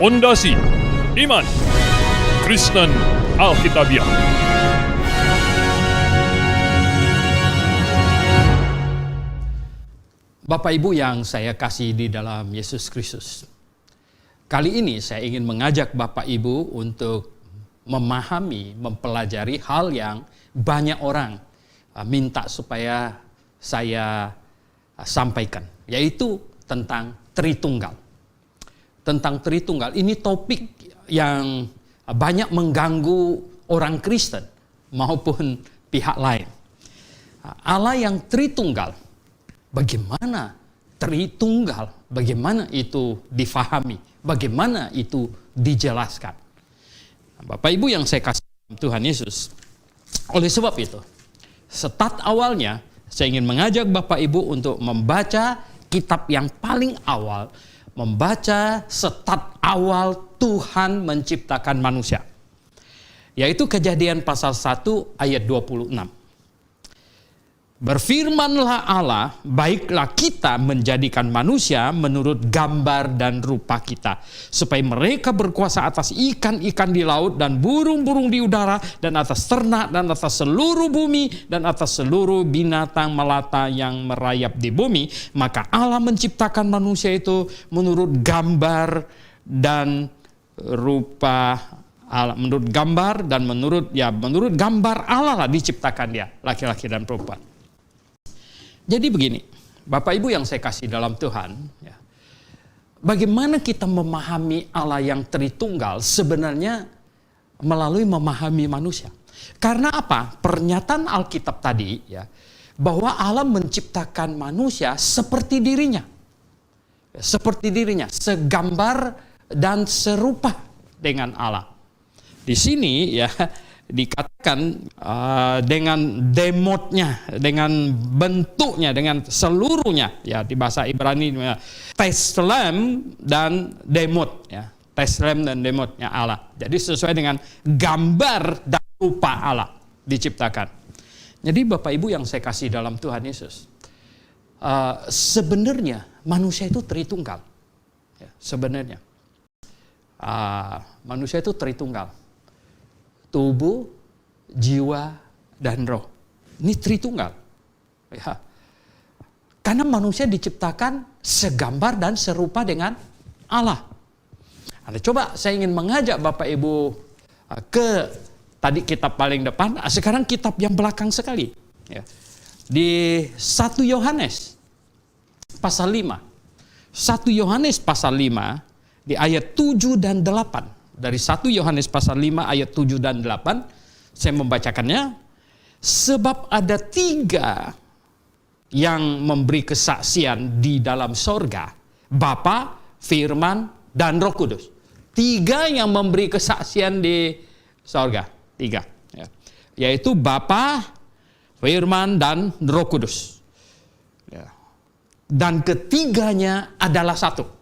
Fondasi Iman Kristen Alkitabiah. Bapak Ibu yang saya kasih di dalam Yesus Kristus, kali ini saya ingin mengajak Bapak Ibu untuk memahami, mempelajari hal yang banyak orang minta supaya saya sampaikan, yaitu tentang Tritunggal. Tentang Tritunggal, ini topik yang banyak mengganggu orang Kristen maupun pihak lain. Allah yang Tritunggal, bagaimana Tritunggal, bagaimana itu difahami, bagaimana itu dijelaskan. Bapak Ibu yang saya kasih Tuhan Yesus, oleh sebab itu, start awalnya saya ingin mengajak Bapak Ibu untuk membaca kitab yang paling awal, membaca start awal Tuhan menciptakan manusia, yaitu Kejadian pasal 1 ayat 26. Berfirmanlah Allah, baiklah kita menjadikan manusia menurut gambar dan rupa kita, supaya mereka berkuasa atas ikan-ikan di laut dan burung-burung di udara, dan atas ternak, dan atas seluruh bumi, dan atas seluruh binatang melata yang merayap di bumi. Maka Allah menciptakan manusia itu menurut gambar dan rupa Allah, menurut gambar dan menurut gambar Allah lah diciptakan dia, laki-laki dan perempuan. Jadi begini, Bapak Ibu yang saya kasih dalam Tuhan, ya, bagaimana kita memahami Allah yang Tritunggal sebenarnya melalui memahami manusia. Karena apa? Pernyataan Alkitab tadi, ya, bahwa Allah menciptakan manusia seperti dirinya, segambar dan serupa dengan Allah. Di sini ya dikatakan dengan demotnya, dengan bentuknya, dengan seluruhnya, ya di bahasa Ibrani teslem dan demot, ya teslem dan demotnya Allah. Jadi sesuai dengan gambar dan rupa Allah diciptakan. Jadi Bapak Ibu yang saya kasih dalam Tuhan Yesus, sebenarnya manusia itu Tritunggal, ya, sebenarnya manusia itu Tritunggal. Tubuh, jiwa, dan roh. Ini Tritunggal. Ya. Karena manusia diciptakan segambar dan serupa dengan Allah. Coba saya ingin mengajak Bapak Ibu ke tadi kitab paling depan, sekarang kitab yang belakang sekali. Ya. Di 1 Yohanes pasal 5. 1 Yohanes pasal 5 di ayat 7 dan 8. Dari 1 Yohanes pasal 5 ayat 7 dan 8, saya membacakannya. Sebab ada 3 yang memberi kesaksian di dalam sorga, Bapa, Firman, dan Roh Kudus. 3 yang memberi kesaksian di sorga, 3. Ya. Yaitu Bapa, Firman, dan Roh Kudus. Ya. Dan ketiganya adalah satu.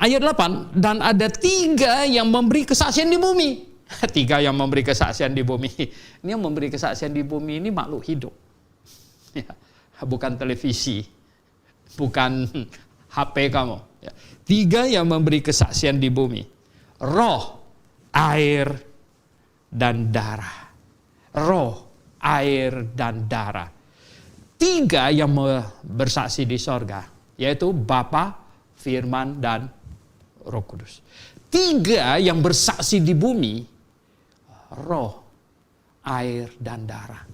Ayat 8, dan ada 3 yang memberi kesaksian di bumi. 3 yang memberi kesaksian di bumi. Ini yang memberi kesaksian di bumi ini makhluk hidup. Ya, bukan televisi, bukan HP kamu. Ya. 3 yang memberi kesaksian di bumi. Roh, air, dan darah. Roh, air, dan darah. 3 yang bersaksi di sorga, yaitu Bapa, Firman, dan Roh Kudus. 3 yang bersaksi di bumi, roh, air, dan darah.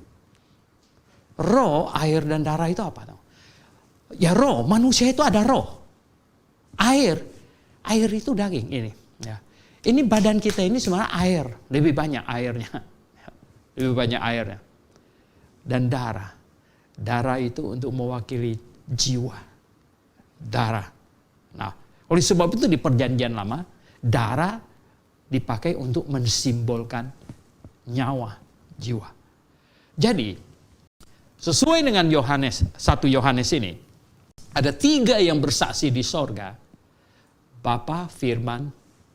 Roh, air, dan darah itu apa? Ya roh, manusia itu ada roh. Air itu daging ini. Ya. Ini badan kita ini sebenarnya air, lebih banyak airnya. Lebih banyak airnya. Dan darah itu untuk mewakili jiwa. Darah. Nah, oleh sebab itu di Perjanjian Lama, darah dipakai untuk mensimbolkan nyawa, jiwa. Jadi, sesuai dengan 1 Yohanes ini, ada 3 yang bersaksi di sorga, Bapa, Firman,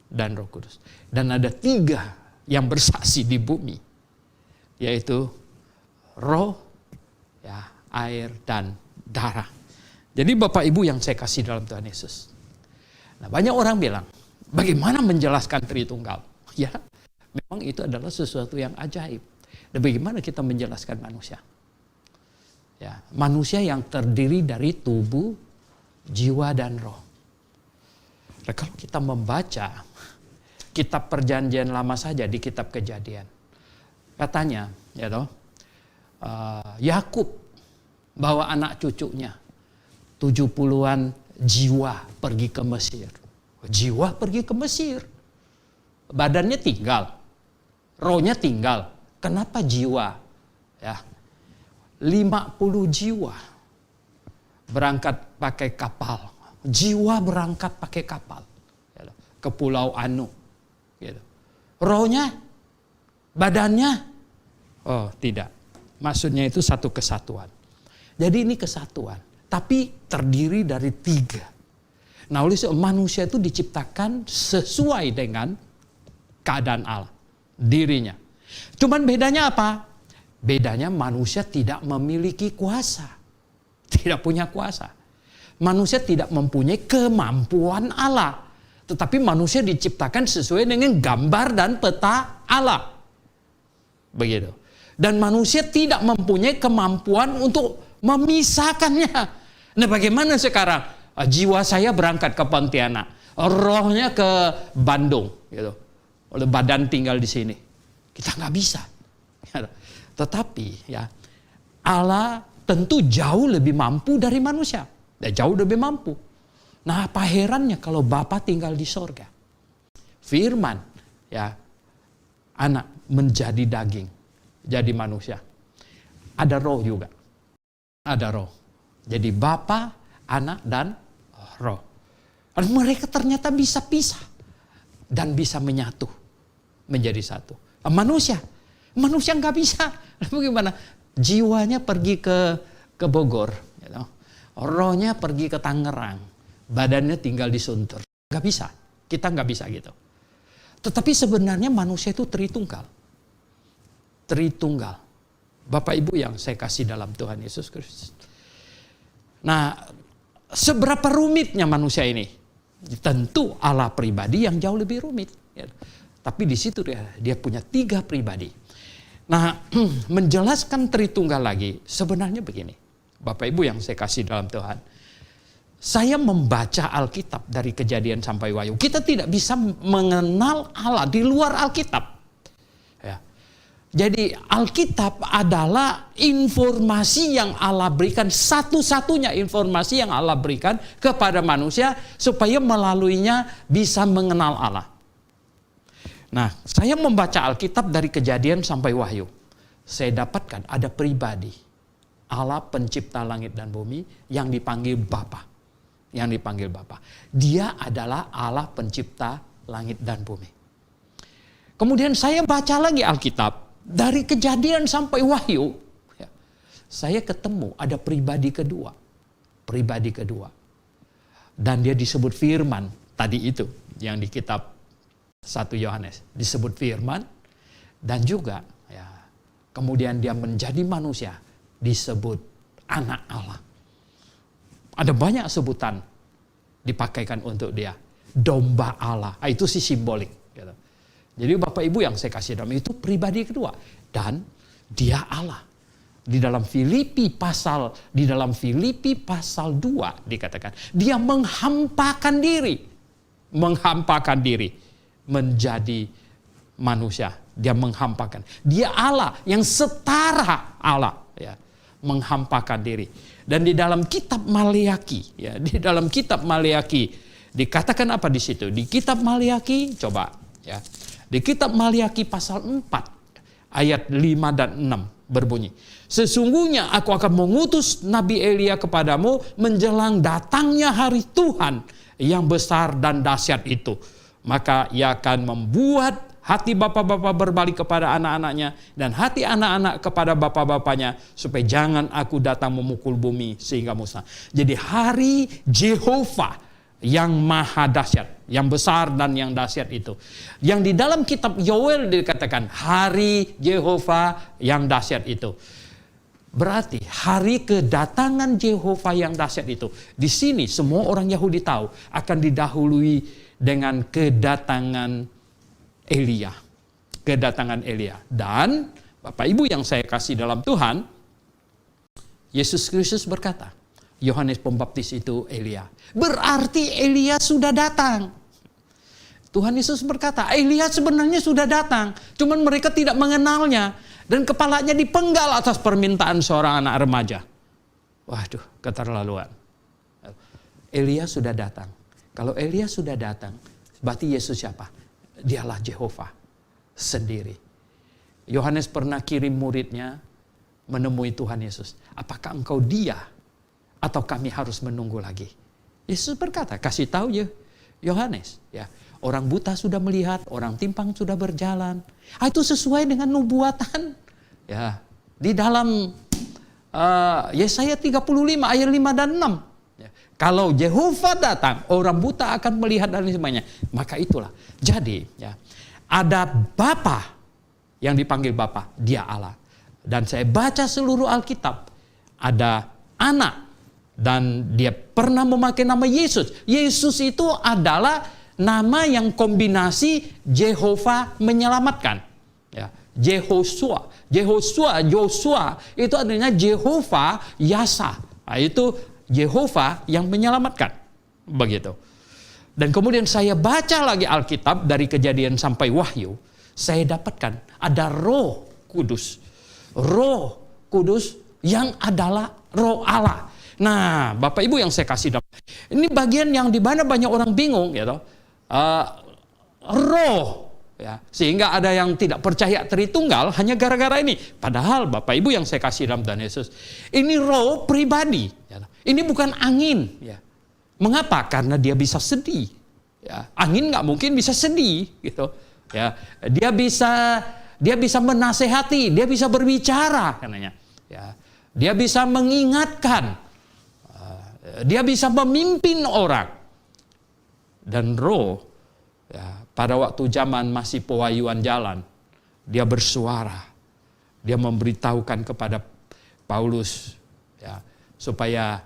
dan Roh Kudus. Dan ada 3 yang bersaksi di bumi, yaitu roh, ya, air dan darah. Jadi Bapak Ibu yang saya kasih dalam Tuhan Yesus. Nah, banyak orang bilang, bagaimana menjelaskan Tritunggal? Ya, memang itu adalah sesuatu yang ajaib. Dan bagaimana kita menjelaskan manusia? Ya, manusia yang terdiri dari tubuh, jiwa dan roh. Nah, kalau kita membaca kitab Perjanjian Lama saja di kitab Kejadian, katanya, ya toh, Yakub bawa anak cucunya 70-an jiwa pergi ke Mesir. Jiwa pergi ke Mesir. Badannya tinggal, rohnya tinggal. Kenapa jiwa? Ya, 50 jiwa berangkat pakai kapal. Jiwa berangkat pakai kapal ke Pulau Anu. Gitu. Rohnya, badannya, oh tidak. Maksudnya itu satu kesatuan. Jadi ini kesatuan, tapi terdiri dari 3. Nah, oleh sebab manusia itu diciptakan sesuai dengan keadaan Allah, dirinya. Cuman bedanya apa? Bedanya manusia tidak memiliki kuasa. Tidak punya kuasa. Manusia tidak mempunyai kemampuan Allah. Tetapi manusia diciptakan sesuai dengan gambar dan peta Allah. Begitu. Dan manusia tidak mempunyai kemampuan untuk memisahkannya. Nah, bagaimana sekarang? Jiwa saya berangkat ke Pontianak. Rohnya ke Bandung. Gitu. Oleh badan tinggal di sini. Kita nggak bisa. Tetapi ya, Allah tentu jauh lebih mampu dari manusia. Jauh lebih mampu. Nah, apa herannya kalau Bapa tinggal di sorga. Firman, ya, anak menjadi daging, jadi manusia. Ada roh juga. Ada roh. Jadi Bapa, anak, dan roh. Dan mereka ternyata bisa pisah. Dan bisa menyatu. Menjadi satu. Manusia nggak bisa. Bagaimana? Jiwanya pergi ke Bogor, gitu. Rohnya pergi ke Tangerang, badannya tinggal di Sunter. Nggak bisa. Kita nggak bisa gitu. Tetapi sebenarnya manusia itu Tritunggal. Tritunggal. Bapak Ibu yang saya kasih dalam Tuhan Yesus Kristus. Nah, seberapa rumitnya manusia ini? Tentu Allah pribadi yang jauh lebih rumit. Tapi di situ dia punya 3 pribadi. Nah, menjelaskan Tritunggal lagi, sebenarnya begini. Bapak Ibu yang saya kasih dalam Tuhan. Saya membaca Alkitab dari Kejadian sampai Wahyu. Kita tidak bisa mengenal Allah di luar Alkitab. Ya. Jadi Alkitab adalah informasi yang Allah berikan, satu-satunya informasi yang Allah berikan kepada manusia supaya melaluinya bisa mengenal Allah. Nah, saya membaca Alkitab dari Kejadian sampai Wahyu. Saya dapatkan ada pribadi Allah pencipta langit dan bumi yang dipanggil Bapa. Yang dipanggil Bapa. Dia adalah Allah pencipta langit dan bumi. Kemudian saya baca lagi Alkitab dari Kejadian sampai Wahyu. Saya ketemu ada pribadi kedua. Pribadi kedua. Dan dia disebut Firman tadi itu yang di kitab 1 Yohanes disebut Firman, dan juga ya, kemudian dia menjadi manusia disebut anak Allah. Ada banyak sebutan dipakaikan untuk dia. Domba Allah, itu sih simbolik. Gitu. Jadi Bapak Ibu yang saya kasih dalam itu pribadi kedua, dan dia Allah. Di dalam Filipi pasal 2 dikatakan dia menghampakan diri menjadi manusia. Dia menghampakan. Dia Allah yang setara Allah, ya, menghampakan diri. Dan di dalam kitab Maleaki, ya, di dalam kitab Maleaki dikatakan apa di situ? Di kitab Maleaki, coba ya. Di kitab Maleaki pasal 4 ayat 5 dan 6 berbunyi, sesungguhnya aku akan mengutus Nabi Elia kepadamu menjelang datangnya hari Tuhan yang besar dan dahsyat itu. Maka ia akan membuat hati bapak-bapak berbalik kepada anak-anaknya dan hati anak-anak kepada bapak-bapaknya, supaya jangan aku datang memukul bumi sehingga musnah. Jadi hari Jehovah yang maha dahsyat, yang besar dan yang dahsyat itu. Yang di dalam kitab Yoel dikatakan hari Yehova yang dahsyat itu. Berarti hari kedatangan Yehova yang dahsyat itu, di sini semua orang Yahudi tahu akan didahului dengan kedatangan Elia. Kedatangan Elia. Dan Bapak Ibu yang saya kasih dalam Tuhan, Yesus Kristus berkata, Yohanes Pembaptis itu Elia. Berarti Elia sudah datang. Tuhan Yesus berkata, Elia sebenarnya sudah datang. Cuman mereka tidak mengenalnya. Dan kepalanya dipenggal atas permintaan seorang anak remaja. Waduh, keterlaluan. Elia sudah datang. Kalau Elia sudah datang, berarti Yesus siapa? Dialah Yehova sendiri. Yohanes pernah kirim muridnya menemui Tuhan Yesus. Apakah engkau dia? Atau kami harus menunggu lagi? Yesus berkata, kasih tahu ya Yohanes. Ya, orang buta sudah melihat, orang timpang sudah berjalan. Itu sesuai dengan nubuatan. Ya, di dalam Yesaya 35 ayat 5 dan 6. Ya, kalau Yehova datang, orang buta akan melihat dan semuanya. Maka itulah. Jadi, ya, ada Bapa yang dipanggil Bapa, dia Allah. Dan saya baca seluruh Alkitab, ada anak dan dia pernah memakai nama Yesus. Yesus itu adalah nama yang kombinasi Yehova menyelamatkan. Ya, Joshua itu artinya Yehova Yasa. Nah, itu Yehova yang menyelamatkan. Begitu. Dan kemudian saya baca lagi Alkitab dari Kejadian sampai Wahyu, saya dapatkan ada Roh Kudus. Roh Kudus yang adalah Roh Allah. Nah, Bapak Ibu yang saya kasih, ini bagian yang di mana banyak orang bingung, gitu. Roh, ya, sehingga ada yang tidak percaya Tritunggal hanya gara-gara ini. Padahal Bapak Ibu yang saya kasih dalam Tuhan Yesus, ini roh pribadi, ya. Ini bukan angin. Ya. Mengapa? Karena dia bisa sedih. Ya. Angin nggak mungkin bisa sedih, gitu. Ya, dia bisa menasehati, dia bisa berbicara, katanya. Ya, dia bisa mengingatkan. Dia bisa memimpin orang. Dan roh, ya, pada waktu zaman masih pewayuan jalan, dia bersuara. Dia memberitahukan kepada Paulus, ya, supaya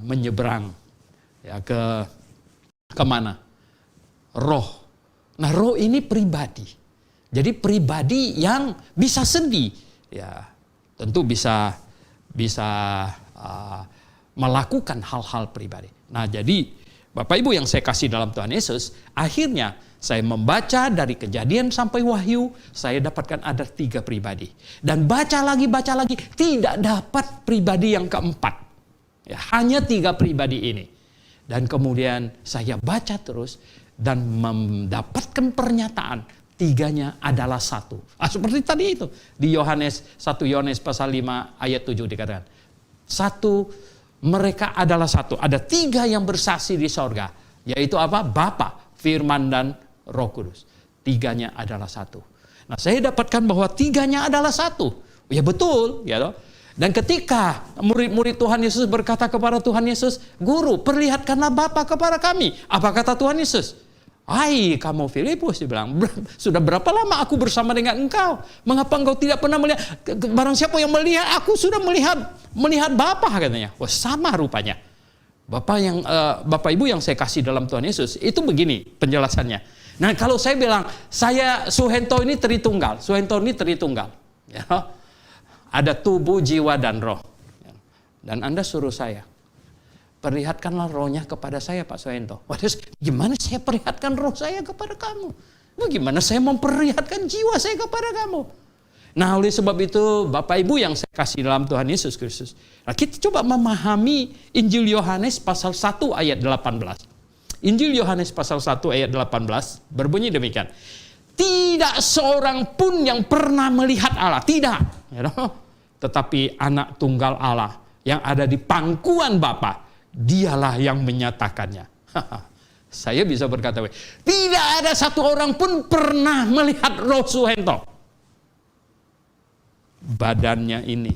menyeberang, ya, ke mana? Roh. Nah, roh ini pribadi. Jadi pribadi yang bisa sedih, ya, tentu bisa melakukan hal-hal pribadi. Nah, jadi Bapak Ibu yang saya kasih dalam Tuhan Yesus, akhirnya saya membaca dari Kejadian sampai Wahyu, saya dapatkan ada 3 pribadi. Dan baca lagi, tidak dapat pribadi yang keempat. Ya, hanya 3 pribadi ini. Dan kemudian saya baca terus dan mendapatkan pernyataan 3-nya adalah satu. Seperti tadi itu di Yohanes 1 Yohanes pasal 5 ayat 7 dikatakan. Satu, mereka adalah satu. Ada 3 yang bersaksi di sorga. Yaitu apa? Bapa, Firman, dan Roh Kudus. 3-nya adalah satu. Nah, saya dapatkan bahwa 3-nya adalah satu. Ya betul, ya toh. Dan ketika murid-murid Tuhan Yesus berkata kepada Tuhan Yesus, Guru, perlihatkanlah Bapa kepada kami. Apa kata Tuhan Yesus? Hai kamu Filipus, dia bilang, sudah berapa lama aku bersama dengan engkau? Mengapa engkau tidak pernah melihat? Barang siapa yang melihat, aku sudah melihat Bapa, katanya. Wah, sama rupanya. Bapak Ibu yang saya kasih dalam Tuhan Yesus, itu begini penjelasannya. Nah, kalau saya bilang, saya Suhento ini Tritunggal. Ya. Ada tubuh, jiwa, dan roh. Dan Anda suruh saya, perlihatkanlah rohnya kepada saya, Pak Suhento. Waduh, gimana saya perlihatkan roh saya kepada kamu? Bagaimana saya memperlihatkan jiwa saya kepada kamu? Nah, oleh sebab itu, Bapak Ibu yang saya kasih dalam Tuhan Yesus Kristus. Nah, kita coba memahami Injil Yohanes pasal 1 ayat 18. Injil Yohanes pasal 1 ayat 18 berbunyi demikian. Tidak seorang pun yang pernah melihat Allah. Tidak. Tetapi anak tunggal Allah yang ada di pangkuan Bapa, dialah yang menyatakannya. Saya bisa berkata, tidak ada satu orang pun pernah melihat roh Suhento. Badannya ini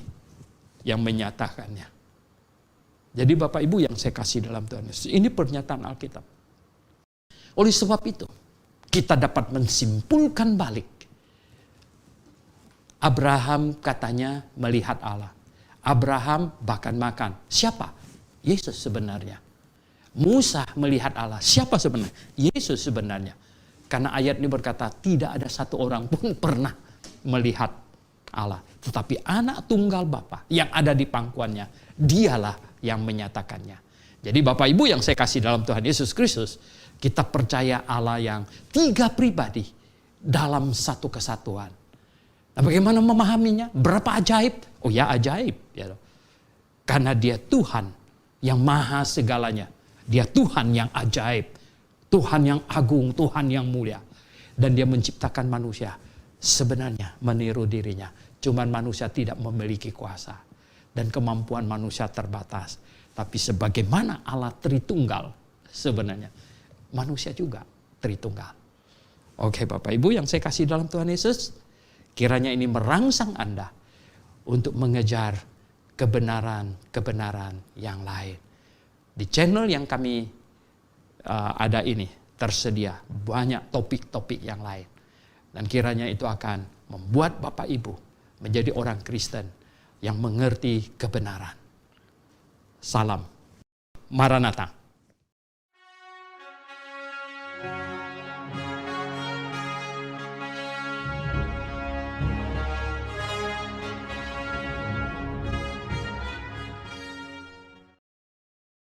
yang menyatakannya. Jadi Bapak Ibu yang saya kasih dalam Tuhan Yesus, ini pernyataan Alkitab. Oleh sebab itu, kita dapat menyimpulkan balik. Abraham katanya melihat Allah. Abraham bahkan makan. Siapa? Yesus sebenarnya. Musa melihat Allah. Siapa sebenarnya? Yesus sebenarnya. Karena ayat ini berkata, tidak ada satu orang pun pernah melihat Allah. Tetapi anak tunggal Bapa yang ada di pangkuannya, dialah yang menyatakannya. Jadi Bapak Ibu yang saya kasih dalam Tuhan Yesus Kristus, kita percaya Allah yang 3 pribadi dalam satu kesatuan. Nah, bagaimana memahaminya? Berapa ajaib? Oh ya, ajaib. Ya. Karena dia Tuhan yang maha segalanya. Dia Tuhan yang ajaib. Tuhan yang agung, Tuhan yang mulia. Dan dia menciptakan manusia. Sebenarnya meniru dirinya. Cuman manusia tidak memiliki kuasa. Dan kemampuan manusia terbatas. Tapi sebagaimana Allah Tritunggal sebenarnya. Manusia juga Tritunggal. Oke Bapak Ibu yang saya kasih dalam Tuhan Yesus. Kiranya ini merangsang Anda untuk mengejar kebenaran-kebenaran yang lain. Di channel yang kami ada ini tersedia banyak topik-topik yang lain. Dan kiranya itu akan membuat Bapak Ibu menjadi orang Kristen yang mengerti kebenaran. Salam Maranatha.